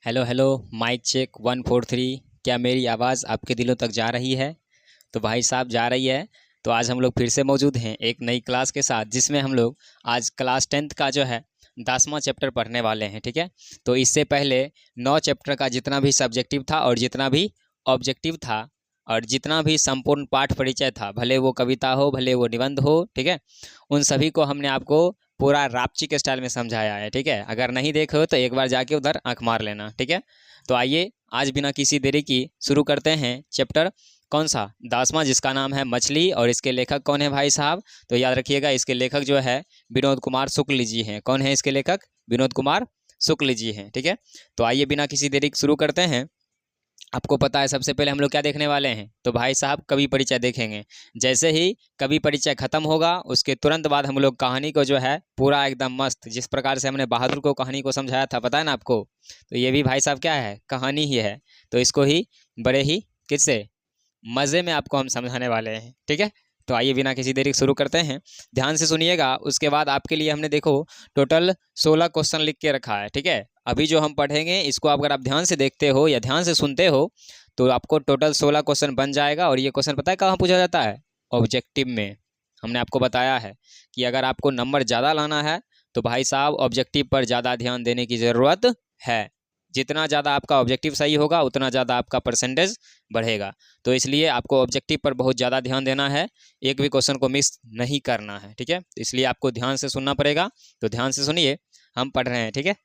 Hello hello. Mic check 143। क्या मेरी आवाज़ आपके दिलों तक जा रही है? तो भाई साहब जा रही है। तो आज हम लोग फिर से मौजूद हैं एक नई क्लास के साथ, जिसमें हम लोग आज क्लास 10th का जो है 10वां चैप्टर पढ़ने वाले हैं। ठीक है। तो इससे पहले 9 चैप्टर का जितना भी सब्जेक्टिव था और जितना भी ऑब्जेक्टिव था और जितना भी संपूर्ण पाठ परिचय था, भले वो कविता हो भले वो निबंध हो, ठीक है, उन सभी को हमने आपको पूरा रापची के स्टाइल में समझाया है। ठीक है। अगर नहीं देखे हो तो एक बार जाके उधर आंख मार लेना। ठीक है। तो आइए आज बिना किसी देरी की शुरू करते हैं चैप्टर कौन सा 10वां, जिसका नाम है मछली। और इसके लेखक कौन है भाई साहब? तो याद रखिएगा, इसके लेखक जो है विनोद कुमार शुक्ल जी हैं। कौन है इसके लेखक? विनोद कुमार शुक्ल जी हैं। ठीक है। तो आइए बिना किसी देरी के शुरू करते हैं। आपको पता है सबसे पहले हम लोग क्या देखने वाले हैं? तो भाई साहब कवि परिचय देखेंगे। जैसे ही कवि परिचय खत्म होगा उसके तुरंत बाद हम लोग कहानी को जो है पूरा एकदम मस्त, जिस प्रकार से हमने बहादुर को कहानी को समझाया था, पता है ना आपको, तो ये भी भाई साहब क्या है, कहानी ही है। तो इसको ही बड़े ही किससे मज़े में आपको हम समझाने वाले हैं। ठीक है। तो आइए बिना किसी देरी के शुरू करते हैं। ध्यान से सुनिएगा। उसके बाद आपके लिए हमने देखो टोटल 16 क्वेश्चन लिख के रखा है। ठीक है। अभी जो हम पढ़ेंगे इसको अगर आप ध्यान से देखते हो या ध्यान से सुनते हो तो आपको टोटल 16 क्वेश्चन बन जाएगा। और ये क्वेश्चन पता है कहाँ पूछा जाता है? ऑब्जेक्टिव में। हमने आपको बताया है कि अगर आपको नंबर ज़्यादा लाना है तो भाई साहब ऑब्जेक्टिव पर ज़्यादा ध्यान देने की ज़रूरत है। जितना ज़्यादा आपका ऑब्जेक्टिव सही होगा उतना ज़्यादा आपका परसेंटेज बढ़ेगा। तो इसलिए आपको ऑब्जेक्टिव पर बहुत ज़्यादा ध्यान देना है, एक भी क्वेश्चन को मिस नहीं करना है। ठीक है। तो इसलिए आपको ध्यान से सुनना पड़ेगा। तो ध्यान से सुनिए, हम पढ़ रहे हैं। ठीक है।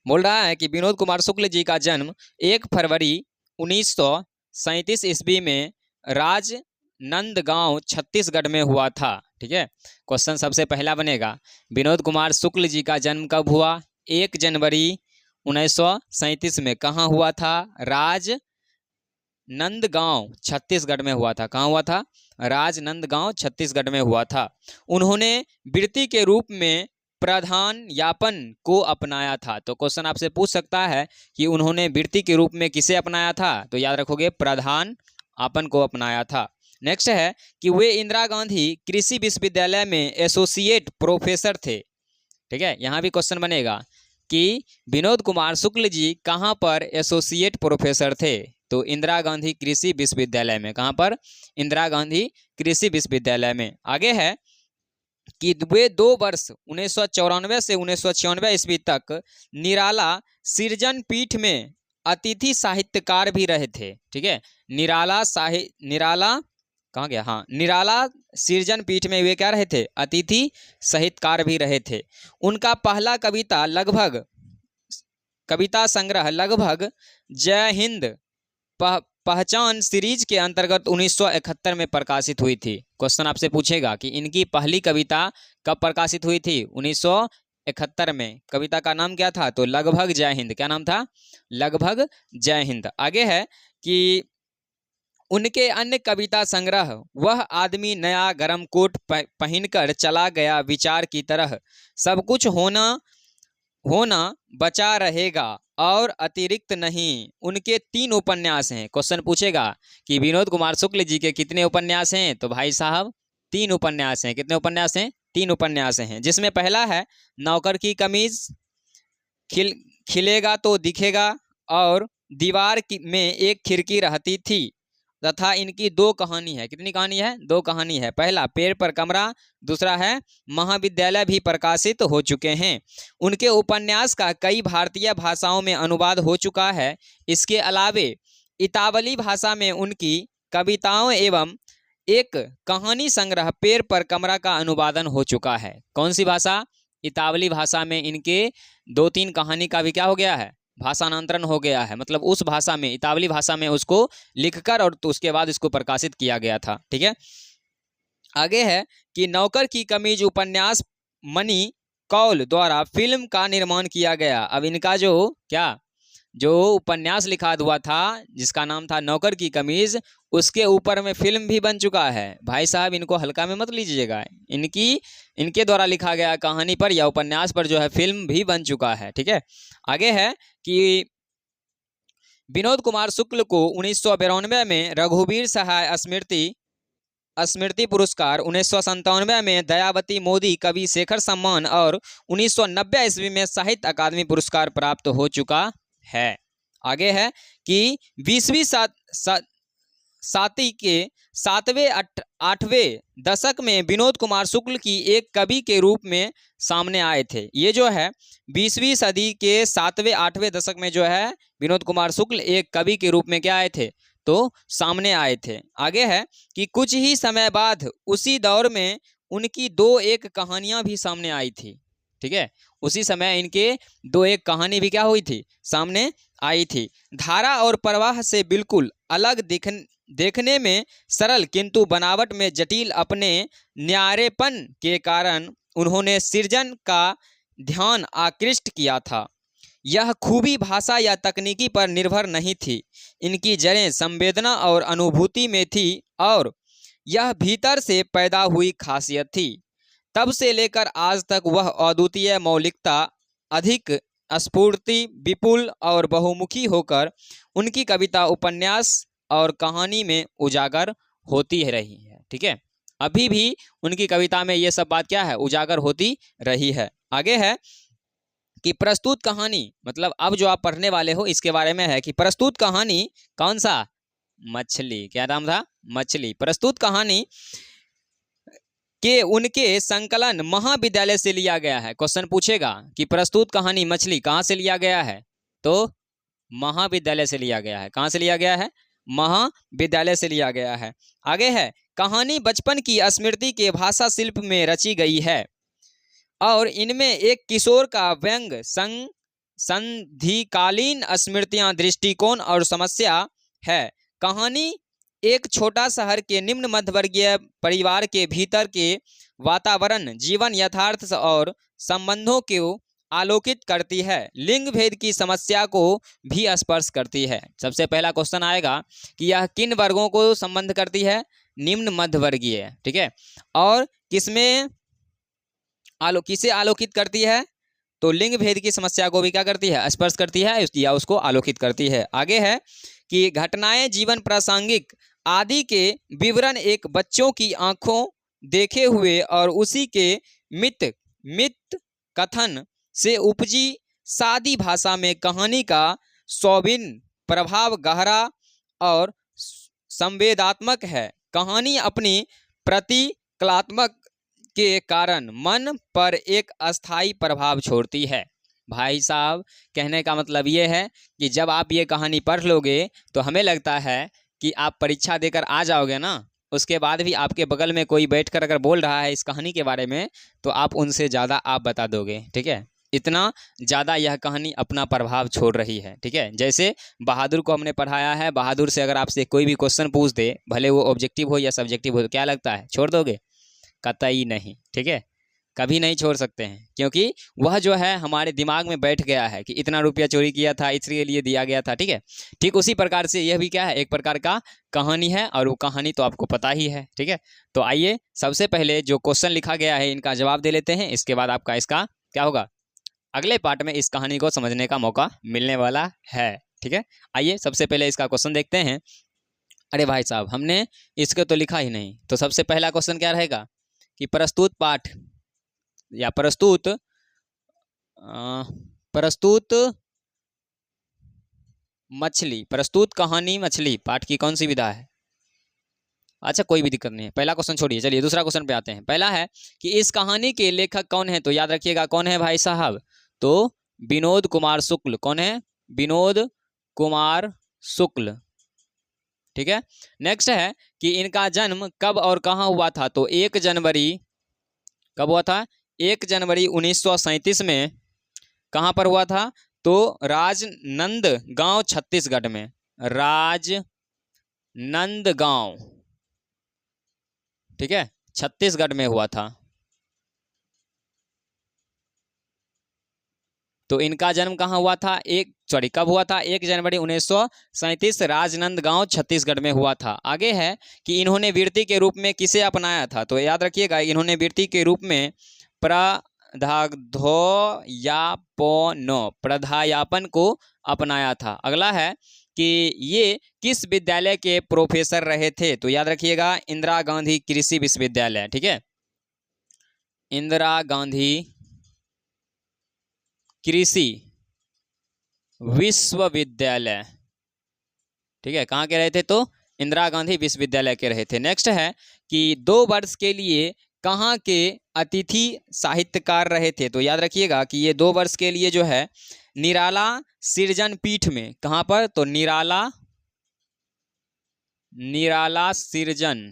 बोल रहा है कि विनोद कुमार शुक्ल जी का जन्म 1 फरवरी 1937 ईस्वी में राजनंदगांव छत्तीसगढ़ में हुआ था। ठीक है। क्वेश्चन सबसे पहला बनेगा, विनोद कुमार शुक्ल जी का जन्म कब हुआ? 1 जनवरी 1937 में। कहाँ हुआ था? राजनंदगांव छत्तीसगढ़ में हुआ था। कहाँ हुआ था? राजनंदगांव छत्तीसगढ़ में हुआ था। उन्होंने वृत्ति के रूप में प्रधान यापन को अपनाया था। तो क्वेश्चन आपसे पूछ सकता है कि उन्होंने वृत्ति के रूप में किसे अपनाया था? तो याद रखोगे प्रधान यापन को अपनाया था। नेक्स्ट है कि वे इंदिरा गांधी कृषि विश्वविद्यालय में एसोसिएट प्रोफेसर थे। ठीक है। यहाँ भी क्वेश्चन बनेगा कि विनोद कुमार शुक्ल जी कहाँ पर एसोसिएट प्रोफेसर थे? तो इंदिरा गांधी कृषि विश्वविद्यालय में। कहाँ पर? इंदिरा गांधी कृषि विश्वविद्यालय में। आगे है कि वे 2 वर्ष 1994 से 1996 ईस्वी तक निराला सृजन पीठ में अतिथि साहित्यकार भी रहे थे। ठीक है। निराला कहाँ गया? हाँ, निराला सृजन पीठ में वे क्या रहे थे? अतिथि साहित्यकार भी रहे थे। उनका पहला कविता संग्रह लगभग जय हिंद पहचान सीरीज के अंतर्गत 1971 में प्रकाशित हुई थी। क्वेश्चन आपसे पूछेगा कि इनकी पहली कविता कब प्रकाशित हुई थी? 1971 में। कविता का नाम क्या था? तो लगभग जय हिंद। क्या नाम था? लगभग जय हिंद। आगे है कि उनके अन्य कविता संग्रह वह आदमी नया गरम कोट पहनकर चला गया विचार की तरह, सब कुछ होना बचा रहेगा और अतिरिक्त नहीं, उनके 3 उपन्यास हैं। क्वेश्चन पूछेगा कि विनोद कुमार शुक्ल जी के कितने उपन्यास हैं? तो भाई साहब 3 उपन्यास हैं। कितने उपन्यास हैं? 3 उपन्यास हैं, जिसमें पहला है नौकर की कमीज, खिलेगा तो दिखेगा और दीवार में एक खिड़की रहती थी, तथा इनकी 2 कहानी है। कितनी कहानी है? 2 कहानी है। पहला पेड़ पर कमरा, दूसरा है महाविद्यालय भी प्रकाशित हो चुके हैं। उनके उपन्यास का कई भारतीय भाषाओं में अनुवाद हो चुका है। इसके अलावे इतावली भाषा में उनकी कविताओं एवं एक कहानी संग्रह पेड़ पर कमरा का अनुवादन हो चुका है। कौन सी भाषा? इतावली भाषा में इनके 2-3 कहानी का भी क्या हो गया है? भाषांतरण हो गया है। मतलब उस भाषा में, इतावली भाषा में उसको लिखकर और तो उसके बाद इसको प्रकाशित किया गया था। ठीक है। आगे है कि नौकर की कमीज उपन्यास मणि कौल द्वारा फिल्म का निर्माण किया गया। अब इनका जो उपन्यास लिखा हुआ था जिसका नाम था नौकर की कमीज, उसके ऊपर में फिल्म भी बन चुका है। भाई साहब इनको हल्का में मत लीजिएगा। इनके द्वारा लिखा गया कहानी पर या उपन्यास पर जो है फिल्म भी बन चुका है। ठीक है। आगे है कि विनोद कुमार शुक्ल को 1992 में रघुवीर सहाय स्मृति स्मृति पुरस्कार 1997 में दयावती मोदी कवि शेखर सम्मान और 1990 ईस्वी में साहित्य अकादमी पुरस्कार प्राप्त हो चुका है। आगे है कि 20वीं शताब्दी के 7वें-8वें दशक में विनोद कुमार शुक्ल की एक कवि के रूप में सामने आए थे। ये जो है 20वीं सदी के 7वें-8वें दशक में जो है विनोद कुमार शुक्ल एक कवि के रूप में क्या आए थे, तो सामने आए थे। आगे है कि कुछ ही समय बाद उसी दौर में उनकी 2-1 कहानियां भी सामने आई थी। ठीक है, उसी समय इनके 2-1 कहानी भी क्या हुई थी, सामने आई थी। धारा और प्रवाह से बिल्कुल अलग देखने में सरल किंतु बनावट में जटिल अपने न्यारेपन के कारण उन्होंने सृजन का ध्यान आकृष्ट किया था। यह खूबी भाषा या तकनीकी पर निर्भर नहीं थी, इनकी जड़ें संवेदना और अनुभूति में थी और यह भीतर से पैदा हुई खासियत थी। तब से लेकर आज तक वह अद्वितीय मौलिकता अधिक स्फूर्ति विपुल और बहुमुखी होकर उनकी कविता उपन्यास और कहानी में उजागर होती रही है। ठीक है, अभी भी उनकी कविता में ये सब बात क्या है, उजागर होती रही है। आगे है कि प्रस्तुत कहानी, मतलब अब जो आप पढ़ने वाले हो इसके बारे में है कि प्रस्तुत कहानी कौन सा, मछली, क्या नाम था, मछली। प्रस्तुत कहानी के उनके संकलन महाविद्यालय से लिया गया है। क्वेश्चन पूछेगा कि प्रस्तुत कहानी मछली कहाँ से लिया गया है, तो महाविद्यालय से लिया गया है। कहाँ से लिया गया है, महाविद्यालय से लिया गया है। आगे है कहानी बचपन की स्मृति के भाषा शिल्प में रची गई है और इनमें एक किशोर का व्यंग संधिकालीन स्मृतियां दृष्टिकोण और समस्या है। कहानी एक छोटा शहर के निम्न मध्यवर्गीय परिवार के भीतर के वातावरण, जीवन यथार्थ और संबंधों को आलोकित करती है। लिंग भेद की समस्या को भी स्पर्श करती है। सबसे पहला क्वेश्चन आएगा कि यह किन वर्गों को संबंध करती है, निम्न मध्यवर्गीय। ठीक है, और किसमें किसे आलोकित करती है, तो लिंग भेद की समस्या को भी क्या करती है, स्पर्श करती है या उसको आलोकित करती है। आगे है कि घटनाएं, जीवन, प्रासंगिक आदि के विवरण एक बच्चों की आंखों देखे हुए और उसी के मित कथन से उपजी सादी भाषा में कहानी का सौभिन्न प्रभाव गहरा और संवेदात्मक है। कहानी अपनी प्रतिकलात्मक के कारण मन पर एक अस्थायी प्रभाव छोड़ती है। भाई साहब, कहने का मतलब ये है कि जब आप ये कहानी पढ़ लोगे तो हमें लगता है कि आप परीक्षा देकर आ जाओगे ना, उसके बाद भी आपके बगल में कोई बैठकर अगर बोल रहा है इस कहानी के बारे में तो आप उनसे ज़्यादा आप बता दोगे। ठीक है, इतना ज़्यादा यह कहानी अपना प्रभाव छोड़ रही है। ठीक है, जैसे बहादुर को हमने पढ़ाया है, बहादुर से अगर आपसे कोई भी क्वेश्चन पूछ दे, भले वो ऑब्जेक्टिव हो या सब्जेक्टिव हो, तो क्या लगता है, छोड़ दोगे? कतई नहीं। ठीक है, कभी नहीं छोड़ सकते हैं, क्योंकि वह जो है हमारे दिमाग में बैठ गया है कि इतना रुपया चोरी किया था, इसके लिए दिया गया था। ठीक है, ठीक उसी प्रकार से यह भी क्या है, एक प्रकार का कहानी है और वो कहानी तो आपको पता ही है। ठीक है, तो आइए सबसे पहले जो क्वेश्चन लिखा गया है इनका जवाब दे लेते हैं, इसके बाद आपका इसका क्या होगा, अगले पार्ट में इस कहानी को समझने का मौका मिलने वाला है। ठीक है, आइए सबसे पहले इसका क्वेश्चन देखते हैं। अरे भाई साहब, हमने इसको तो लिखा ही नहीं, तो सबसे पहला क्वेश्चन क्या रहेगा कि प्रस्तुत पाठ या प्रस्तुत मछली, प्रस्तुत कहानी मछली पाठ की कौन सी विधा है। अच्छा, कोई भी दिक्कत नहीं है, पहला क्वेश्चन छोड़िए, चलिए दूसरा क्वेश्चन पे आते हैं। पहला है कि इस कहानी के लेखक कौन है, तो याद रखिएगा कौन है भाई साहब, तो विनोद कुमार शुक्ल। कौन है, विनोद कुमार शुक्ल। ठीक है, नेक्स्ट है कि इनका जन्म कब और कहाँ हुआ था, तो 1 जनवरी, कब हुआ था, 1 जनवरी 1937 में। कहाँ पर हुआ था, तो राजनंदगांव छत्तीसगढ़ में, राजनंदगांव, ठीक है, छत्तीसगढ़ में हुआ था। तो इनका जन्म कहाँ हुआ था, कब हुआ था, 1 जनवरी 1937 राजनंदगांव छत्तीसगढ़ में हुआ था। आगे है कि इन्होंने वृत्ति के रूप में किसे अपनाया था, तो याद रखिएगा इन्होंने वृत्ति के रूप में प्रधायापन को अपनाया था। अगला है कि ये किस विद्यालय के प्रोफेसर रहे थे? तो याद रखिएगा इंदिरा गांधी कृषि विश्वविद्यालय, ठीक है, इंदिरा गांधी कृषि विश्वविद्यालय, ठीक है, कहाँ के रहे थे? तो इंदिरा गांधी विश्वविद्यालय के रहे थे। नेक्स्ट है कि 2 वर्ष के लिए कहाँ के अतिथि साहित्यकार रहे थे? तो याद रखिएगा कि ये 2 वर्ष के लिए जो है निराला सृजन पीठ में, कहाँ पर? तो निराला सृजन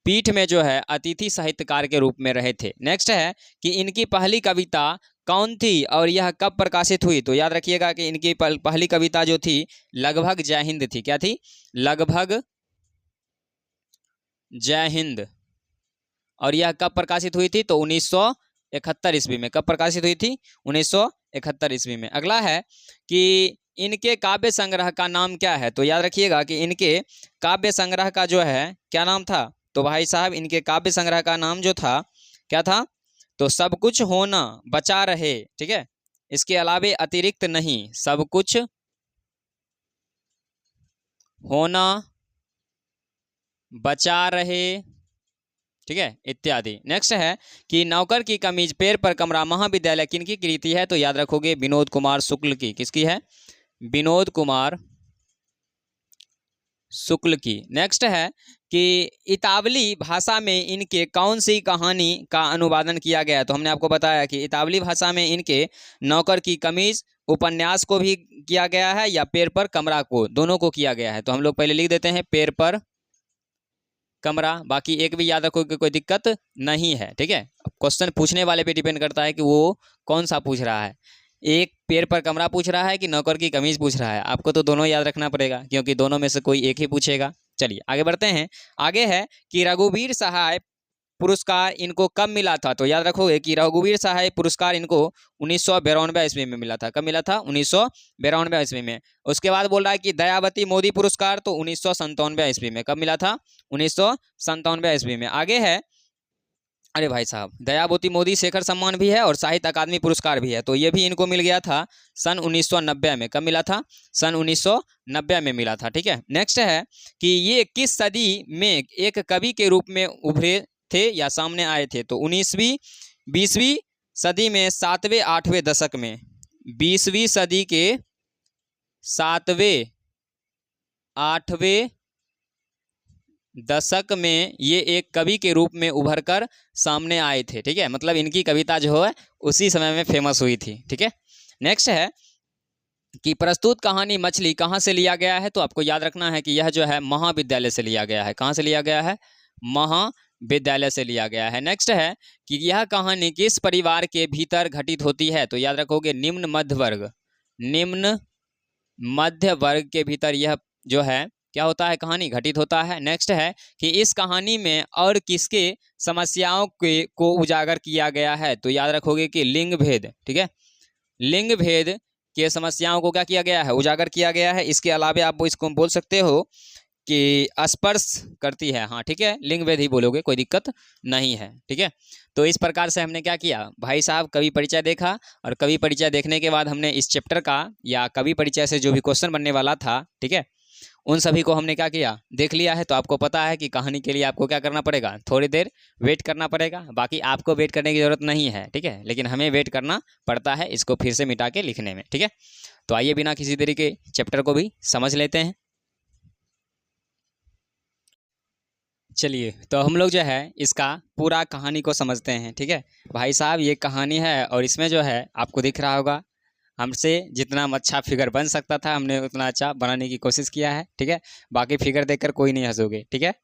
पीठ में जो है अतिथि साहित्यकार के रूप में रहे थे। नेक्स्ट है कि इनकी पहली कविता कौन थी और यह कब प्रकाशित हुई? तो याद रखिएगा कि इनकी पहली कविता जो थी लगभग जय हिंद थी। क्या थी? लगभग जय हिंद। और यह कब प्रकाशित हुई थी? तो 1971 ईस्वी में। कब प्रकाशित हुई थी? 1971 ईस्वी में। अगला है कि इनके काव्य संग्रह का नाम क्या है? तो याद रखिएगा कि इनके काव्य संग्रह का जो है क्या नाम था? तो भाई साहब इनके काव्य संग्रह का नाम जो था क्या था? तो सब कुछ होना बचा रहे, ठीक है, इसके अलावे अतिरिक्त नहीं, सब कुछ होना बचा रहे, ठीक है, इत्यादि। नेक्स्ट है कि नौकर की कमीज पैर पर कमरा महाविद्यालय किनकी कृति है? तो याद रखोगे विनोद कुमार शुक्ल की। किसकी है? विनोद कुमार शुक्ल की। नेक्स्ट है कि इतावली भाषा में इनके कौन सी कहानी का अनुवादन किया गया है? तो हमने आपको बताया कि इतावली भाषा में इनके नौकर की कमीज उपन्यास को भी किया गया है या पैर पर कमरा को, दोनों को किया गया है। तो हम लोग पहले लिख देते हैं पैर पर कमरा, बाकी एक भी याद रखो कि कोई दिक्कत नहीं है, ठीक है। क्वेश्चन पूछने वाले पे डिपेंड करता है कि वो कौन सा पूछ रहा है, एक पैर पर कमरा पूछ रहा है कि नौकर की कमीज पूछ रहा है। आपको तो दोनों याद रखना पड़ेगा क्योंकि दोनों में से कोई एक ही पूछेगा। चलिए आगे बढ़ते हैं। आगे है कि रघुवीर सहाय पुरस्कार इनको कब मिला था? तो याद रखोगे कि रघुवीर सहाय पुरस्कार इनको 1992 ईस्वी में मिला था। कब मिला था? 1992 ईस्वी में। उसके बाद बोल रहा है कि दयावती मोदी पुरस्कार तो 1997 ईस्वी में। कब मिला था? 1997 ईस्वी में। आगे है, अरे भाई साहब, दयावती मोदी शेखर सम्मान भी है और साहित्य अकादमी पुरस्कार भी है, तो ये भी इनको मिल गया था सन 1990 में। कब मिला था? सन 1990 में मिला था, ठीक है। नेक्स्ट है कि ये किस सदी में एक कवि के रूप में उभरे थे या सामने आए थे? तो 19वीं 20वीं सदी में 7वें 8वें दशक में, 20वीं सदी के 7वें 8वें दशक में ये एक कवि के रूप में उभर कर सामने आए थे, ठीक है। मतलब इनकी कविता जो है उसी समय में फेमस हुई थी, ठीक है। नेक्स्ट है कि प्रस्तुत कहानी मछली कहाँ से लिया गया है? तो आपको याद रखना है कि यह जो है महाविद्यालय से लिया गया है। कहाँ से लिया गया है? महाविद्यालय से लिया गया है। नेक्स्ट है कि यह कहानी किस परिवार के भीतर घटित होती है? तो याद रखोगे निम्न मध्य वर्ग, निम्न मध्य वर्ग के भीतर यह जो है क्या होता है? कहानी घटित होता है। नेक्स्ट है कि इस कहानी में और किसके समस्याओं को उजागर किया गया है? तो याद रखोगे कि लिंग भेद, ठीक है, लिंग भेद के समस्याओं को क्या किया गया है? उजागर किया गया है। इसके अलावे आप इसको बोल सकते हो कि स्पर्श करती है, हाँ ठीक है, लिंग भेद ही बोलोगे, कोई दिक्कत नहीं है, ठीक है। तो इस प्रकार से हमने क्या किया भाई साहब, कवि परिचय देखा, और कवि परिचय देखने के बाद हमने इस चैप्टर का या कवि परिचय से जो भी क्वेश्चन बनने वाला था, ठीक है, उन सभी को हमने क्या किया, देख लिया है। तो आपको पता है कि कहानी के लिए आपको क्या करना पड़ेगा, थोड़ी देर वेट करना पड़ेगा। बाकी आपको वेट करने की ज़रूरत नहीं है, ठीक है, लेकिन हमें वेट करना पड़ता है इसको फिर से मिटा के लिखने में, ठीक है। तो आइए बिना किसी देरी के चैप्टर को भी समझ लेते हैं। चलिए तो हम लोग जो है इसका पूरा कहानी को समझते हैं, ठीक है। भाई साहब ये कहानी है और इसमें जो है आपको दिख रहा होगा हमसे जितना अच्छा फिगर बन सकता था हमने उतना अच्छा बनाने की कोशिश किया है, ठीक है। बाकी फिगर देखकर कोई नहीं हंसोगे, ठीक है।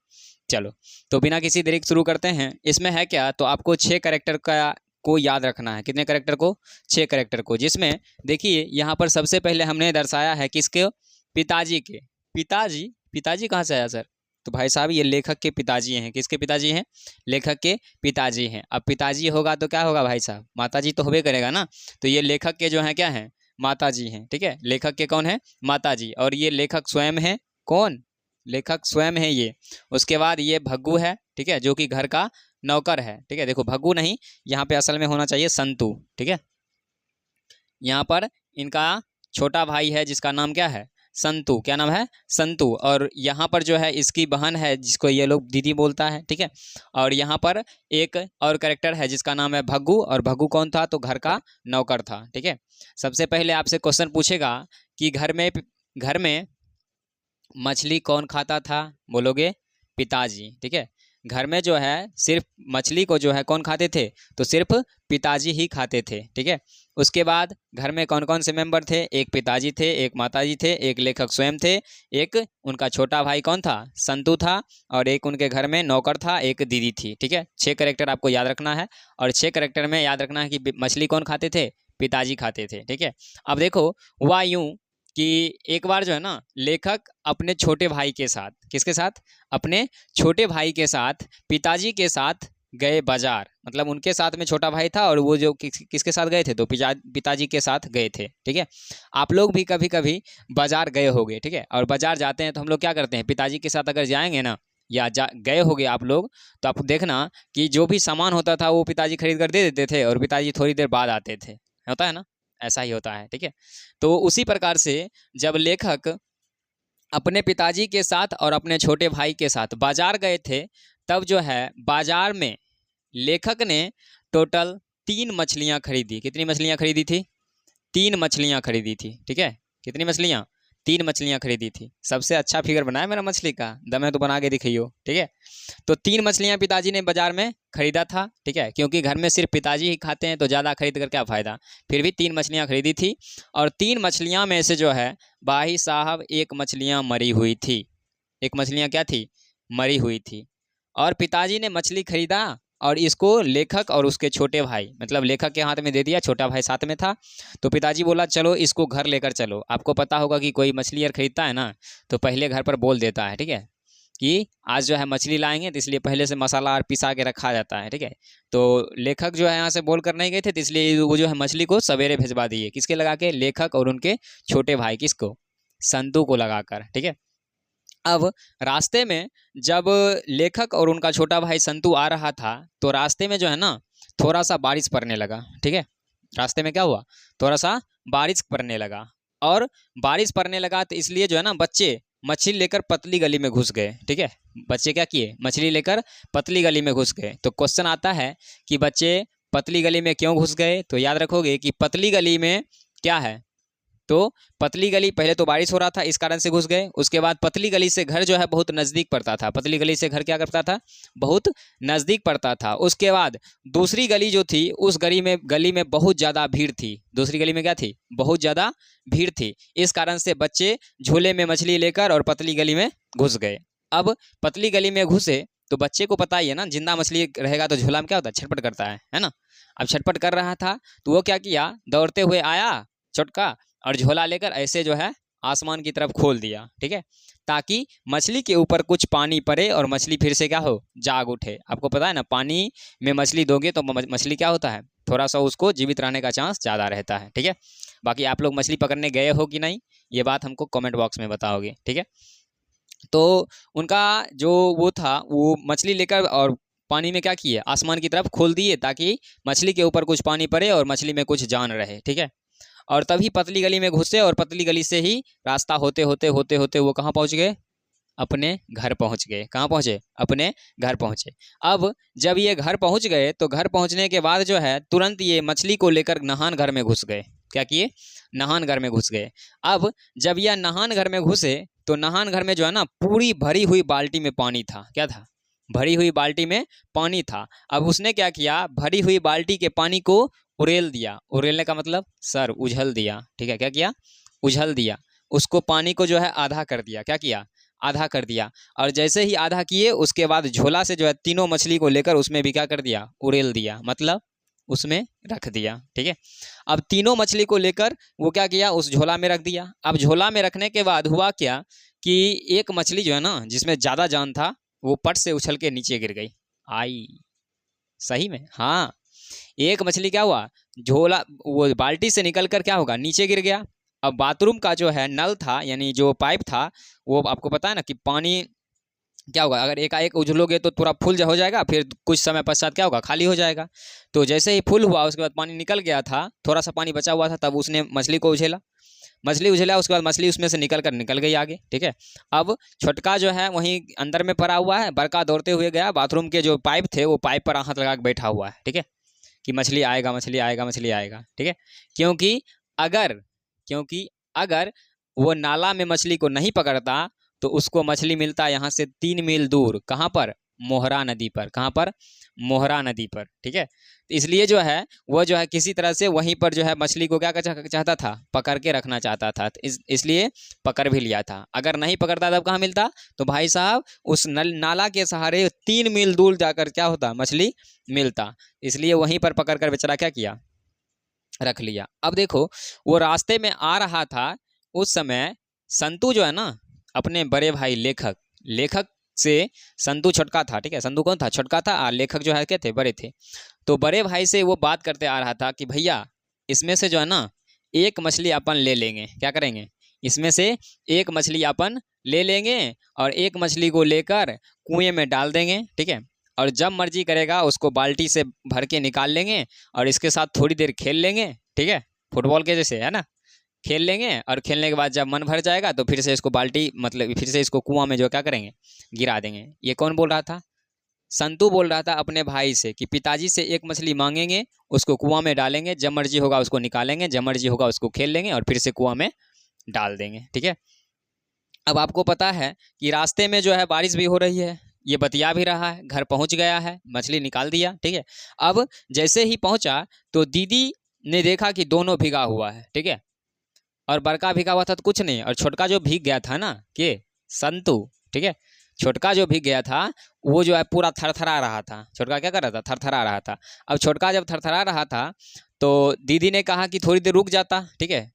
चलो तो बिना किसी देरी के शुरू करते हैं। इसमें है क्या, तो आपको 6 कैरेक्टर का को याद रखना है। कितने कैरेक्टर को? 6 कैरेक्टर को, जिसमें देखिए यहाँ पर सबसे पहले हमने दर्शाया है किसके? पिताजी के। पिताजी, पिताजी कहाँ से आया सर? तो भाई साहब ये लेखक के पिताजी हैं। किसके पिताजी हैं? लेखक के पिताजी हैं। अब पिताजी होगा तो क्या होगा भाई साहब, माताजी तो होबे करेगा ना। तो ये लेखक के जो हैं क्या हैं? माताजी हैं, ठीक है। लेखक के कौन है? माताजी। और ये लेखक स्वयं है, कौन? लेखक स्वयं है ये। उसके बाद ये भग्गू है, ठीक है, जो कि घर का नौकर है, ठीक है। देखो भग्गू नहीं, यहाँ पे असल में होना चाहिए संतू, ठीक है। यहाँ पर इनका छोटा भाई है जिसका नाम क्या है, संतु। क्या नाम है, संतु। और यहाँ पर जो है इसकी बहन है जिसको ये लोग दीदी बोलता है, ठीक है। और यहाँ पर एक और कैरेक्टर है जिसका नाम है भग्गू, और भग्गू कौन था, तो घर का नौकर था, ठीक है। सबसे पहले आपसे क्वेश्चन पूछेगा कि घर में मछली कौन खाता था, बोलोगे पिताजी, ठीक है। घर में जो है सिर्फ मछली को जो है कौन खाते थे, तो सिर्फ पिताजी ही खाते थे, ठीक है। उसके बाद घर में कौन कौन से मेंबर थे, एक पिताजी थे, एक माताजी थे, एक लेखक स्वयं थे, एक उनका छोटा भाई कौन था, संतु था, और एक उनके घर में नौकर था, एक दीदी थी, ठीक है। 6 कैरेक्टर आपको याद रखना है, और 6 कैरेक्टर में याद रखना है कि मछली कौन खाते थे, पिताजी खाते थे, ठीक है। अब देखो हुआ यूं कि एक बार जो है ना लेखक अपने छोटे भाई के साथ, किसके साथ, अपने छोटे भाई के साथ पिताजी के साथ गए बाजार, मतलब उनके साथ में छोटा भाई था और वो जो किसके साथ गए थे, तो पिताजी के साथ गए थे, ठीक है। आप लोग भी कभी कभी बाजार गए होंगे, ठीक है। और बाजार जाते हैं तो हम लोग क्या करते हैं, पिताजी के साथ अगर जाएंगे ना या गए होंगे आप लोग, तो आप देखना कि जो भी सामान होता था वो पिताजी खरीद कर दे देते थे और पिताजी थोड़ी देर बाद आते थे, होता है ना, ऐसा ही होता है, ठीक है। तो उसी प्रकार से जब लेखक अपने पिताजी के साथ और अपने छोटे भाई के साथ बाजार गए थे, तब जो है बाजार में लेखक ने टोटल 3 मछलियां खरीदी। कितनी मछलियां खरीदी थी, 3 मछलियां खरीदी थी, ठीक है। कितनी मछलियां, 3 मछलियां खरीदी थी। सबसे अच्छा फिगर बनाया मेरा मछली का, दमे तो बना के दिखाइयो, ठीक है। तो 3 मछलियां पिताजी ने बाजार में खरीदा था, ठीक है, क्योंकि घर में सिर्फ पिताजी ही खाते हैं तो ज़्यादा खरीद कर क्या फ़ायदा। फिर भी 3 मछलियां खरीदी थी, और 3 मछलियां में से जो है भाई साहब 1 मछलियां मरी हुई थी। 1 मछलियां क्या थी, मरी हुई थी। और पिताजी ने मछली खरीदा और इसको लेखक और उसके छोटे भाई, मतलब लेखक के हाथ में दे दिया, छोटा भाई साथ में था। तो पिताजी बोला चलो इसको घर लेकर चलो। आपको पता होगा कि कोई मछली यार खरीदता है ना तो पहले घर पर बोल देता है, ठीक है, कि आज जो है मछली लाएंगे, तो इसलिए पहले से मसाला और पिसा के रखा जाता है, ठीक है। तो लेखक जो है यहाँ से बोल कर नहीं गए थे, तो इसलिए वो जो है मछली को सवेरे भिजवा दिए, किसके लगा के, लेखक और उनके छोटे भाई, किसको, संतु को लगाकर, ठीक है। अब रास्ते में जब लेखक और उनका छोटा भाई संतु आ रहा था, तो रास्ते में जो है ना थोड़ा सा बारिश पड़ने लगा, ठीक है। रास्ते में क्या हुआ, थोड़ा सा बारिश पड़ने लगा, और बारिश पड़ने लगा तो इसलिए जो है ना बच्चे मछली लेकर पतली गली में घुस गए, ठीक है। बच्चे क्या किए, मछली लेकर पतली गली में घुस गए। तो क्वेश्चन आता है कि बच्चे पतली गली में क्यों घुस गए, तो याद रखोगे कि पतली गली में क्या है, तो पतली गली, पहले तो बारिश हो रहा था इस कारण से घुस गए। उसके बाद पतली गली से घर जो है बहुत नज़दीक पड़ता था, पतली गली से घर क्या करता था, बहुत नज़दीक पड़ता था। उसके बाद दूसरी गली जो थी उस गली में बहुत ज़्यादा भीड़ थी। दूसरी गली में क्या थी, बहुत ज़्यादा भीड़ थी। इस कारण से बच्चे झूले में मछली लेकर और पतली गली में घुस गए। अब पतली गली में घुसे तो बच्चे को पता ही है ना, जिंदा मछली रहेगा तो झूला में क्या होता है, छटपट करता है ना। अब छटपट कर रहा था तो वो क्या किया, दौड़ते हुए आया छोटका, और झोला लेकर ऐसे जो है आसमान की तरफ खोल दिया, ठीक है, ताकि मछली के ऊपर कुछ पानी पड़े और मछली फिर से क्या हो, जाग उठे। आपको पता है ना, पानी में मछली दोगे तो मछली क्या होता है, थोड़ा सा उसको जीवित रहने का चांस ज़्यादा रहता है, ठीक है। बाकी आप लोग मछली पकड़ने गए हो कि नहीं, ये बात हमको कमेंट बॉक्स में बताओगे, ठीक है। तो उनका जो वो था, वो मछली लेकर और पानी में क्या किए, आसमान की तरफ खोल दिए, ताकि मछली के ऊपर कुछ पानी पड़े और मछली में कुछ जान रहे, ठीक है। और तभी पतली गली में घुसे, और पतली गली से ही रास्ता होते होते वो कहाँ पहुँच गए, अपने घर पहुँच गए। कहाँ पहुँचे, अपने घर पहुँचे। अब जब ये घर पहुँच गए तो घर पहुँचने के बाद जो है तुरंत ये मछली को लेकर नहान घर में घुस गए। क्या किए, नहान घर में घुस गए। अब जब यह नहान घर में घुसे तो नहान घर में जो है ना पूरी भरी हुई बाल्टी में पानी था। क्या था, भरी हुई बाल्टी में पानी था। अब उसने क्या किया, भरी हुई बाल्टी के पानी को उड़ेल दिया। उड़ेलने का मतलब सर उझल दिया, ठीक है। क्या किया, उझल दिया। उसको पानी को जो है आधा कर दिया। क्या किया, आधा कर दिया। और जैसे ही आधा किए उसके बाद झोला से जो है तीनों मछली को लेकर उसमें भी क्या कर दिया, उड़ेल दिया, मतलब उसमें रख दिया, ठीक है। अब तीनों मछली को लेकर वो क्या किया, उस झोला में रख दिया। अब झोला में रखने के बाद हुआ क्या कि एक मछली जो है ना जिसमें ज़्यादा जान था वो पट से उछल के नीचे गिर गई। आई, सही में, हाँ, एक मछली क्या हुआ, झोला वो बाल्टी से निकल कर क्या होगा, नीचे गिर गया। अब बाथरूम का जो है नल था, यानी जो पाइप था, वो आपको पता है ना कि पानी क्या होगा, अगर एकाएक उछलोगे तो पूरा फुल हो जाएगा, फिर कुछ समय पश्चात क्या होगा, खाली हो जाएगा। तो जैसे ही फुल हुआ उसके बाद पानी निकल गया था, थोड़ा सा पानी बचा हुआ था, तब उसने मछली को उछेला। मछली उछला, उसके बाद मछली उसमें से निकल गई आगे, ठीक है। अब छोटका जो है वहीं अंदर में पड़ा हुआ है, बड़का दौड़ते हुए गया बाथरूम के जो पाइप थे वो पाइप पर हाथ लगा के बैठा हुआ है, ठीक है, कि मछली आएगा मछली आएगा मछली आएगा, ठीक है। क्योंकि अगर क्योंकि अगर वो नाला में मछली को नहीं पकड़ता तो उसको मछली मिलता यहाँ से 3 मील दूर, कहाँ पर, मोहरा नदी पर, कहाँ पर, मोहरा नदी पर, ठीक है। तो इसलिए जो है वो जो है किसी तरह से वहीं पर जो है मछली को क्या चाहता था, पकड़ के रखना चाहता था, तो इसलिए पकड़ भी लिया था। अगर नहीं पकड़ता तब कहाँ मिलता, तो भाई साहब उस नाला के सहारे 3 मील दूर जाकर क्या होता, मछली मिलता। इसलिए वहीं पर पकड़ कर बेचारा क्या किया, रख लिया। अब देखो वो रास्ते में आ रहा था, उस समय संतू जो है ना अपने बड़े भाई लेखक से, संतू छोटका था, ठीक है, संतू कौन था, छोटका था, और लेखक जो है क्या थे, बड़े थे। तो बड़े भाई से वो बात करते आ रहा था कि भैया इसमें से जो है ना एक मछली अपन ले लेंगे, क्या करेंगे, इसमें से एक मछली अपन ले लेंगे और एक मछली को लेकर कुएं में डाल देंगे, ठीक है, और जब मर्जी करेगा उसको बाल्टी से भर के निकाल लेंगे और इसके साथ थोड़ी देर खेल लेंगे, ठीक है, फुटबॉल के जैसे, है ना, खेल लेंगे। और खेलने के बाद जब मन भर जाएगा तो फिर से इसको बाल्टी, मतलब फिर से इसको कुआं में जो क्या करेंगे, गिरा देंगे। ये कौन बोल रहा था, संतू बोल रहा था अपने भाई से कि पिताजी से एक मछली मांगेंगे, उसको कुआं में डालेंगे, जब मर्जी होगा उसको निकालेंगे, जब मर्जी होगा उसको खेल लेंगे और फिर से कुआं में डाल देंगे, ठीक है। अब आपको पता है कि रास्ते में जो है बारिश भी हो रही है, ये बतिया भी रहा है, घर पहुंच गया है, मछली निकाल दिया, ठीक है। अब जैसे ही पहुंचा तो दीदी ने देखा कि दोनों भीगा हुआ है, ठीक है, और बड़का भीगा हुआ था तो कुछ नहीं, और छोटका जो भीग गया था ना, के संतू, ठीक है, छोटका जो भीग गया था वो जो है पूरा थरथरा रहा था। छोटका क्या कर रहा था, थरथरा रहा था। अब छोटका जब थरथरा रहा था तो दीदी ने कहा कि थोड़ी देर रुक जाता, ठीक है,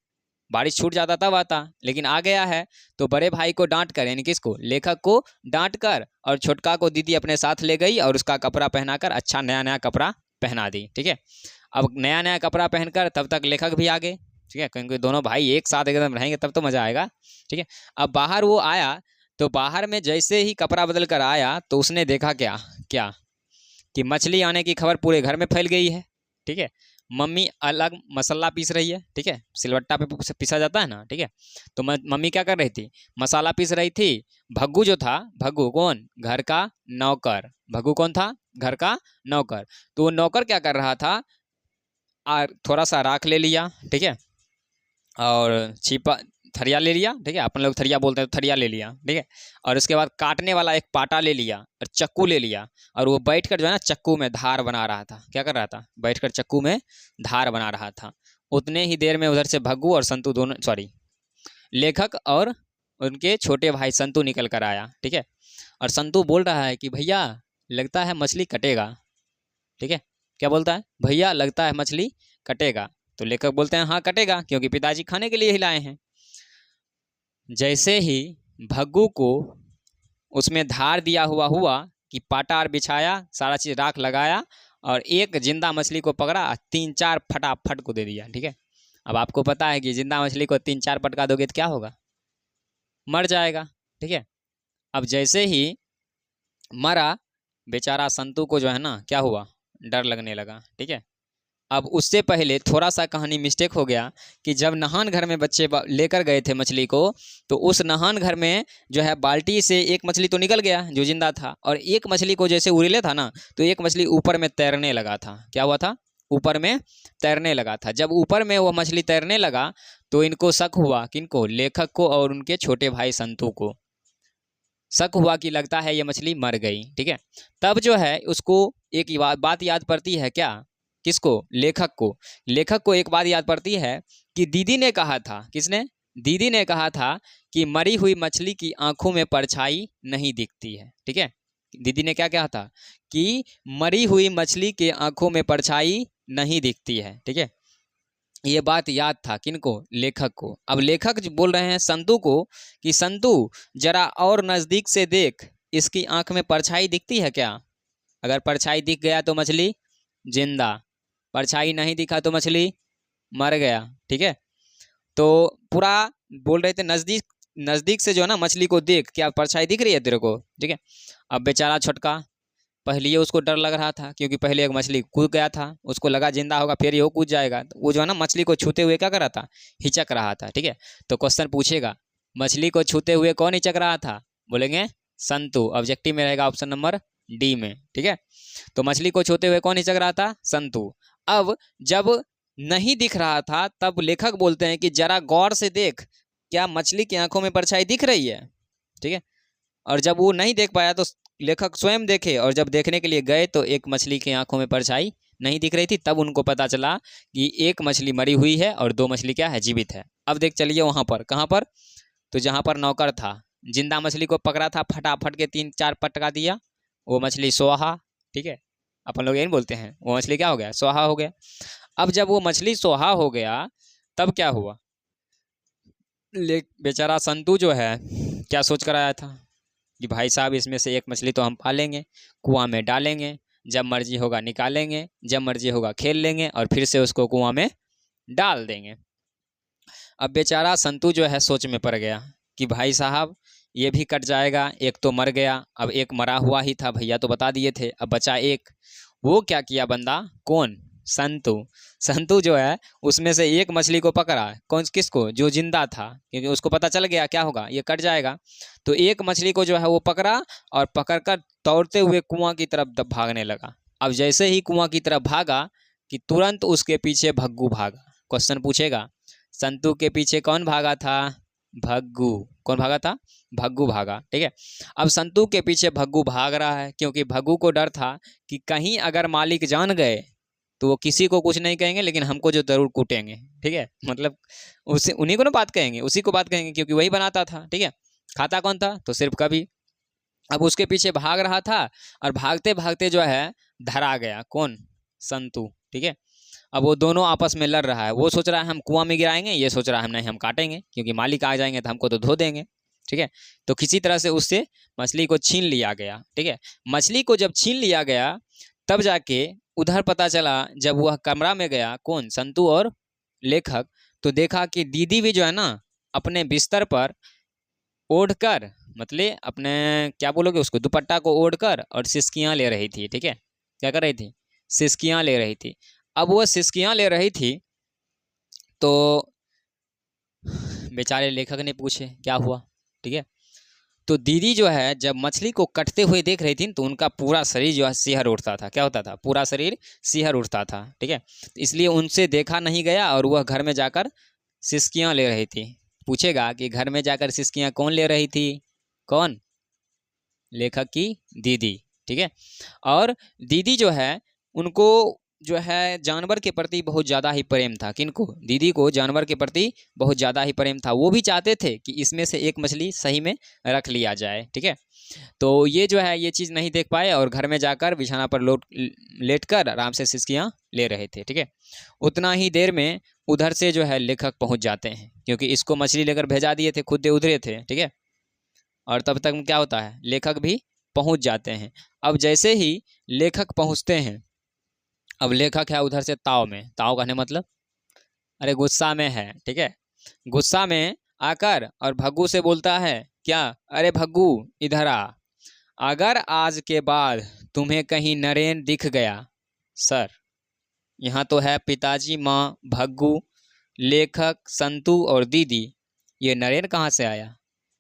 बारिश छूट जाता तब आता, लेकिन आ गया है तो बड़े भाई को डांट कर, यानी किसको, लेखक को डांट कर, और छोटका को दीदी अपने साथ ले गई और उसका कपड़ा पहनाकर अच्छा नया नया कपड़ा पहना दी, ठीक है। अब नया नया कपड़ा पहनकर तब तक लेखक भी आ गए, ठीक है, क्योंकि दोनों भाई एक साथ एकदम रहेंगे तब तो मज़ा आएगा, ठीक है। अब बाहर वो आया तो बाहर में जैसे ही कपड़ा बदल कर आया तो उसने देखा क्या क्या कि मछली आने की खबर पूरे घर में फैल गई है, ठीक है। मम्मी अलग मसाला पीस रही है, ठीक है, सिलवट्टा पे पीसा जाता है ना, ठीक है। तो मम्मी क्या कर रही थी, मसाला पीस रही थी। भग्गू जो था, भग्गू कौन, घर का नौकर, भग्गू कौन था, घर का नौकर। तो वो नौकर क्या कर रहा था, थोड़ा सा राख ले लिया, ठीक है, और छिपा थरिया ले लिया, ठीक है, अपन लोग थरिया बोलते हैं तो थरिया ले लिया, ठीक है, और उसके बाद काटने वाला एक पाटा ले लिया और चक्कू ले लिया, और वो बैठकर जो है ना चक्कू में धार बना रहा था। क्या कर रहा था, बैठकर चक्कू में धार बना रहा था। उतने ही देर में उधर से भग्गू और संतू दोनों, सॉरी, लेखक और उनके छोटे भाई संतू निकल कर आया, ठीक है। और संतू बोल रहा है कि भैया लगता है मछली कटेगा, ठीक है, क्या बोलता है, भैया लगता है मछली कटेगा। तो लेखक बोलते हैं हाँ कटेगा, क्योंकि पिताजी खाने के लिए ही लाए हैं। जैसे ही भग्गू को उसमें धार दिया हुआ कि पाटार बिछाया, सारा चीज़ राख लगाया और एक जिंदा मछली को पकड़ा, 3-4 फटाफट को दे दिया, ठीक है। अब आपको पता है कि जिंदा मछली को 3-4 पटका दोगे तो क्या होगा, मर जाएगा, ठीक है। अब जैसे ही मरा, बेचारा संतू को जो है ना क्या हुआ, डर लगने लगा, ठीक है। अब उससे पहले थोड़ा सा कहानी मिस्टेक हो गया कि जब नहान घर में बच्चे लेकर गए थे मछली को, तो उस नहान घर में जो है बाल्टी से एक मछली तो निकल गया जो जिंदा था, और एक मछली को जैसे उड़ेले था ना तो एक मछली ऊपर में तैरने लगा था। क्या हुआ था, ऊपर में तैरने लगा था। जब ऊपर में वो मछली तैरने लगा तो इनको शक हुआ, किनको, लेखक को और उनके छोटे भाई संतू को शक हुआ कि लगता है ये मछली मर गई, ठीक है। तब जो है उसको एक बात याद पड़ती है, क्या, किसको, लेखक को एक बात याद पड़ती है कि दीदी ने कहा था, किसने, दीदी ने कहा था कि मरी हुई मछली की आंखों में परछाई नहीं दिखती है, ठीक है। दीदी ने क्या कहा था कि मरी हुई मछली के आंखों में परछाई नहीं दिखती है, ठीक है। ये बात याद था किनको, लेखक को। अब लेखक बोल रहे हैं संतू को कि संतू जरा और नज़दीक से देख, इसकी आंख में परछाई दिखती है क्या, अगर परछाई दिख गया तो मछली जिंदा, परछाई नहीं दिखा तो मछली मर गया, ठीक है। तो पूरा बोल रहे थे नज़दीक नज़दीक से जो है ना मछली को देख, क्या परछाई दिख रही है तेरे को, ठीक है। अब बेचारा छोटका पहले ही उसको डर लग रहा था, क्योंकि पहले एक मछली कूद गया था, उसको लगा जिंदा होगा फिर ये वो कूद जाएगा, तो वो जो है ना मछली को छूते हुए क्या कर रहा था, हिचक रहा था। ठीक है, तो क्वेश्चन पूछेगा मछली को छूते हुए कौन हिचक रहा था, बोलेंगे संतु। ऑब्जेक्टिव में रहेगा ऑप्शन नंबर डी में। ठीक है, तो मछली को छूते हुए कौन हिचक रहा था, संतु। अब जब नहीं दिख रहा था तब लेखक बोलते हैं कि जरा गौर से देख, क्या मछली की आंखों में परछाई दिख रही है। ठीक है, और जब वो नहीं देख पाया तो लेखक स्वयं देखे, और जब देखने के लिए गए तो एक मछली की आंखों में परछाई नहीं दिख रही थी। तब उनको पता चला कि एक मछली मरी हुई है और दो मछली क्या है, जीवित है। अब देख चलिए वहां पर, कहाँ पर, तो जहां पर नौकर था, जिंदा मछली को पकड़ा था, फटाफट के 3-4 पटका दिया, वो मछली सोहा। ठीक है, अपन लोग यही बोलते हैं, वो मछली क्या हो गया, सोहा हो गया। अब जब वो मछली सोहा हो गया तब क्या हुआ, बेचारा संतु जो है क्या सोच कर आया था कि भाई साहब इसमें से एक मछली तो हम पालेंगे, कुआं में डालेंगे, जब मर्जी होगा निकालेंगे, जब मर्जी होगा खेल लेंगे और फिर से उसको कुआं में डाल देंगे। अब बेचारा संतु जो है सोच में पड़ गया कि भाई साहब ये भी कट जाएगा, एक तो मर गया, अब एक मरा हुआ ही था, भैया तो बता दिए थे, अब बचा एक। वो क्या किया बंदा, कौन, संतु। संतु जो है उसमें से एक मछली को पकड़ा, कौन, किसको, जो जिंदा था, क्योंकि उसको पता चल गया क्या होगा, ये कट जाएगा। तो एक मछली को जो है वो पकड़ा और पकड़कर दौड़ते हुए कुआं की तरफ भागने लगा। अब जैसे ही कुआं की तरफ भागा कि तुरंत उसके पीछे भग्गू भागा। क्वेश्चन पूछेगा संतु के पीछे कौन भागा था, भग्गू। कौन भागा था, भग्गू भागा। ठीक है, अब संतु के पीछे भग्गू भाग रहा है, क्योंकि भग्गू को डर था कि कहीं अगर मालिक जान गए तो वो किसी को कुछ नहीं कहेंगे, लेकिन हमको जो जरूर कूटेंगे। ठीक है, मतलब उसी उन्हीं को ना बात कहेंगे, उसी को बात कहेंगे, क्योंकि वही बनाता था। ठीक है, खाता कौन था, तो सिर्फ कभी। अब उसके पीछे भाग रहा था और भागते भागते जो है धरा गया, कौन, संतु। ठीक है, अब वो दोनों आपस में लड़ रहा है, वो सोच रहा है हम कुआं में गिराएंगे, ये सोच रहा है हम नहीं, हम काटेंगे, क्योंकि मालिक आ जाएंगे तो हमको तो धो देंगे। ठीक है, तो किसी तरह से उससे मछली को छीन लिया गया। ठीक है, मछली को जब छीन लिया गया तब जाके उधर पता चला, जब वह कमरा में गया, कौन, संतु और लेखक, तो देखा कि दीदी भी जो है ना अपने बिस्तर पर ओढ़कर, मतलब अपने क्या बोलोगे उसको, दुपट्टा को ओढ़कर और सिसकियां ले रही थी। ठीक है, क्या कर रही थी, सिसकियां ले रही थी। अब वो सिसकियां ले रही थी तो बेचारे लेखक ने पूछे क्या हुआ। ठीक है, तो दीदी जो है जब मछली को कटते हुए देख रही थी तो उनका पूरा शरीर जो है सिहर उठता था। क्या होता था, पूरा शरीर सिहर उठता था। ठीक है, तो इसलिए उनसे देखा नहीं गया और वह घर में जाकर सिसकियां ले रही थी। पूछेगा कि घर में जाकर सिसकियां कौन ले रही थी, कौन, लेखक की दीदी। ठीक है, और दीदी जो है उनको जो है जानवर के प्रति बहुत ज़्यादा ही प्रेम था। किनको, दीदी को जानवर के प्रति बहुत ज़्यादा ही प्रेम था। वो भी चाहते थे कि इसमें से एक मछली सही में रख लिया जाए। ठीक है, तो ये जो है ये चीज़ नहीं देख पाए और घर में जाकर बिछाना पर लेट कर आराम से सिसकियाँ ले रहे थे। ठीक है, उतना ही देर में उधर से जो है लेखक पहुँच जाते हैं, क्योंकि इसको मछली लेकर भेजा दिए थे, खुद उधरे थे। ठीक है, और तब तक क्या होता है, लेखक भी पहुँच जाते हैं। अब जैसे ही लेखक पहुँचते हैं, अब लेखक है उधर से ताव में, ताव कहने मतलब अरे गुस्सा में है। ठीक है, गुस्सा में आकर और भग्गू से बोलता है क्या, अरे भग्गू इधर आ, अगर आज के बाद तुम्हें कहीं नरेन दिख गया, सर यहाँ तो है पिताजी, माँ, भग्गू, लेखक, संतु और दीदी, ये नरेन कहाँ से आया,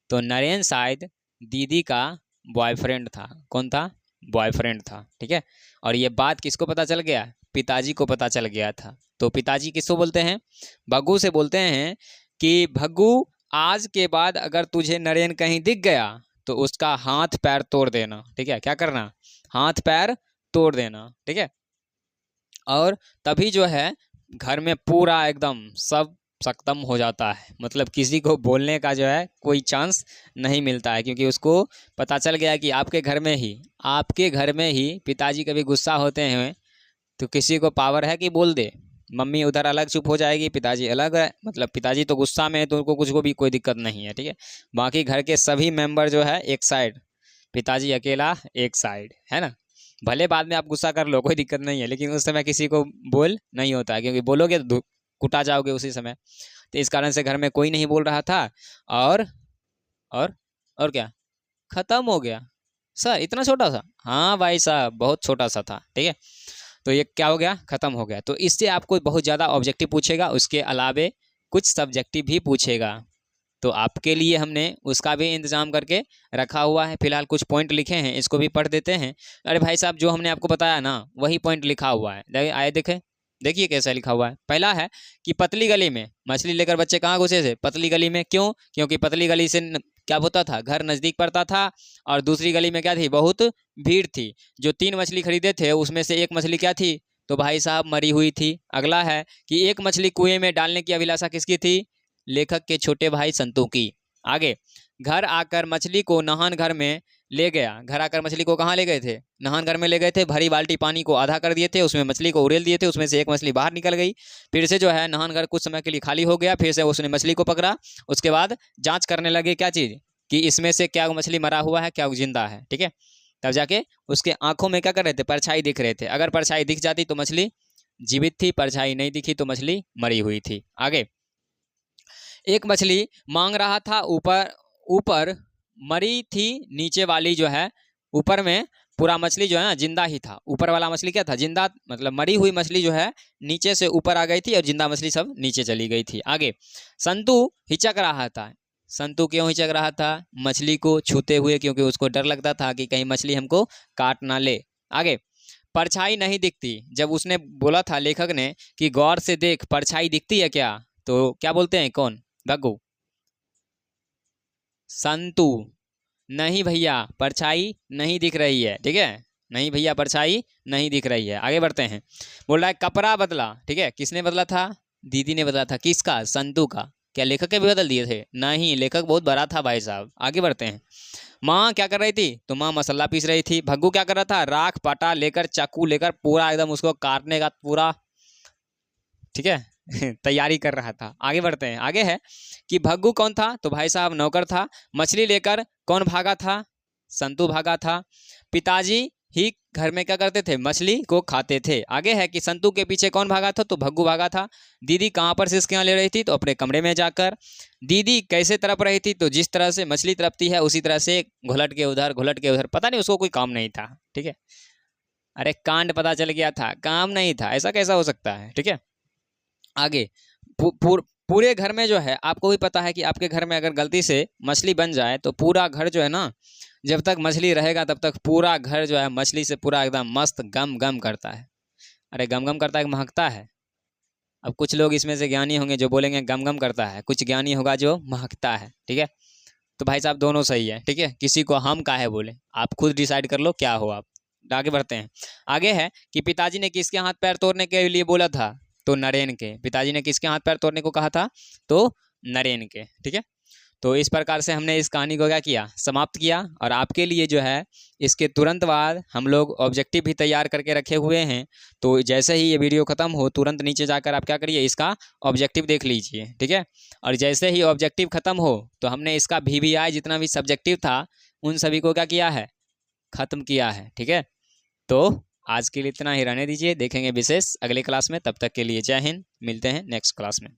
तो नरेन शायद दीदी का बॉयफ्रेंड था। कौन था, बॉयफ्रेंड था। ठीक है, और ये बात किसको पता चल गया, पिताजी को पता चल गया था। तो पिताजी किसको बोलते हैं, भग्गू से बोलते हैं कि भग्गू आज के बाद अगर तुझे नरेन कहीं दिख गया तो उसका हाथ पैर तोड़ देना। ठीक है, क्या करना, हाथ पैर तोड़ देना। ठीक है, और तभी जो है घर में पूरा एकदम सब खत्म हो जाता है, मतलब किसी को बोलने का जो है कोई चांस नहीं मिलता है, क्योंकि उसको पता चल गया कि आपके घर में ही पिताजी कभी गुस्सा होते हैं तो किसी को पावर है कि बोल दे, मम्मी उधर अलग चुप हो जाएगी, पिताजी अलग है, मतलब पिताजी तो गुस्सा में है तो उनको कुछ को भी कोई दिक्कत नहीं है। ठीक है, बाकी घर के सभी मेंबर जो है एक साइड, पिताजी अकेला एक साइड, है ना। भले बाद में आप गुस्सा कर लो, कोई दिक्कत नहीं है, लेकिन उस समय किसी को बोल नहीं होता है, क्योंकि बोलोगे तो कुटा जाओगे उसी समय। तो इस कारण से घर में कोई नहीं बोल रहा था और और क्या, खत्म हो गया। सर इतना छोटा सा? हाँ भाई साहब, बहुत छोटा सा था। ठीक है, तो ये क्या हो गया, खत्म हो गया। तो इससे आपको बहुत ज़्यादा ऑब्जेक्टिव पूछेगा, उसके अलावे कुछ सब्जेक्टिव भी पूछेगा। तो आपके लिए हमने उसका भी इंतजाम करके रखा हुआ है। फिलहाल कुछ पॉइंट लिखे हैं, इसको भी पढ़ देते हैं। अरे भाई साहब, जो हमने आपको बताया ना वही पॉइंट लिखा हुआ है, आए देखें, देखिए कैसा लिखा हुआ है। पहला है कि पतली गली में मछली लेकर बच्चे कहाँ घुसे थे? पतली गली में। क्यों? क्योंकि पतली गली से क्या होता था, घर नज़दीक पड़ता था, और दूसरी गली में क्या थी, बहुत भीड़ थी। जो 3 मछली खरीदे थे उसमें से एक मछली क्या थी, तो भाई साहब मरी हुई थी। अगला है कि एक मछली कुएं में डालने की अभिलाषा किसकी थी? लेखक के छोटे भाई संतू की। आगे, घर आकर मछली को नहान घर में ले गया। घर आकर मछली को कहाँ ले गए थे? नहान घर में ले गए थे। भरी बाल्टी पानी को आधा कर दिए थे, उसमें मछली को उड़ेल दिए थे, उसमें से एक मछली बाहर निकल गई। फिर से जो है नहान घर कुछ समय के लिए खाली हो गया, फिर से उसने मछली को पकड़ा। उसके बाद जांच करने लगे क्या चीज़, कि इसमें से क्या मछली मरा हुआ है, क्या जिंदा है। ठीक है, तब जाके उसके आंखों में क्या कर रहे थे, परछाई दिख रहे थे। अगर परछाई दिख जाती तो मछली जीवित थी, परछाई नहीं दिखी तो मछली मरी हुई थी। आगे, एक मछली मांग रहा था, ऊपर ऊपर मरी थी, नीचे वाली जो है ऊपर में पूरा मछली जो है ना जिंदा ही था। ऊपर वाला मछली क्या था, जिंदा, मतलब मरी हुई मछली जो है नीचे से ऊपर आ गई थी और जिंदा मछली सब नीचे चली गई थी। आगे, संतू हिचक रहा था। संतू क्यों हिचक रहा था? मछली को छूते हुए, क्योंकि उसको डर लगता था कि कहीं मछली हमको काट ना ले। आगे, परछाई नहीं दिखती। जब उसने बोला था लेखक ने कि गौर से देख परछाई दिखती है क्या, तो क्या बोलते हैं, कौन, गग्गू, संतू, नहीं भैया परछाई नहीं दिख रही है। ठीक है, नहीं भैया परछाई नहीं दिख रही है। आगे बढ़ते हैं। बोल रहा है कपड़ा बदला। ठीक है, किसने बदला था? दीदी ने बदला था। किसका? संतू का। क्या लेखक के भी बदल दिए थे? नहीं, लेखक बहुत बड़ा था भाई साहब। आगे बढ़ते हैं। माँ क्या कर रही थी? तो माँ मसाला पीस रही थी। भग्गू क्या कर रहा था? राख पाटा लेकर, चाकू लेकर पूरा एकदम उसको काटने का पूरा, ठीक है तैयारी कर रहा था। आगे बढ़ते हैं। आगे है कि भग्गू कौन था? तो भाई साहब नौकर था। मछली लेकर कौन भागा था? संतू भागा था। पिताजी ही घर में क्या करते थे? मछली को खाते थे। आगे है कि संतू के पीछे कौन भागा था? तो भग्गू भागा था। दीदी कहाँ पर सिसकियाँ ले रही थी? तो अपने कमरे में जाकर। दीदी कैसे तड़प रही थी? तो जिस तरह से मछली तड़पती है उसी तरह से, घुलट के उधर घुलट के उधर। पता नहीं, उसको कोई काम नहीं था। ठीक है, अरे कांड पता चल गया था, काम नहीं था, ऐसा कैसा हो सकता है। ठीक है, आगे, पूरे घर में जो है, आपको भी पता है कि आपके घर में अगर गलती से मछली बन जाए तो पूरा घर जो है ना, जब तक मछली रहेगा तब तक पूरा घर जो है मछली से पूरा एकदम मस्त गम गम करता है। अरे गम गम करता है, महकता है। अब कुछ लोग इसमें से ज्ञानी होंगे जो बोलेंगे गम गम करता है, कुछ ज्ञानी होगा जो महकता है। ठीक है, तो भाई साहब दोनों सही है। ठीक है, किसी को हम काहे बोले, आप खुद डिसाइड कर लो क्या हो आप। आगे बढ़ते हैं। आगे है कि पिताजी ने किसके हाथ पैर तोड़ने के लिए बोला था? तो नरेन के। पिताजी ने किसके हाथ पैर तोड़ने को कहा था? तो नरेन के। ठीक है, तो इस प्रकार से हमने इस कहानी को क्या किया, समाप्त किया। और आपके लिए जो है इसके तुरंत बाद हम लोग ऑब्जेक्टिव भी तैयार करके रखे हुए हैं। तो जैसे ही ये वीडियो ख़त्म हो तुरंत नीचे जाकर आप क्या करिए, इसका ऑब्जेक्टिव देख लीजिए। ठीक है, और जैसे ही ऑब्जेक्टिव ख़त्म हो तो हमने इसका VVI जितना भी सब्जेक्टिव था उन सभी को क्या किया है, ख़त्म किया है। ठीक है, तो आज के लिए इतना ही रहने दीजिए, देखेंगे विशेष अगले क्लास में। तब तक के लिए जय हिंद, मिलते हैं नेक्स्ट क्लास में।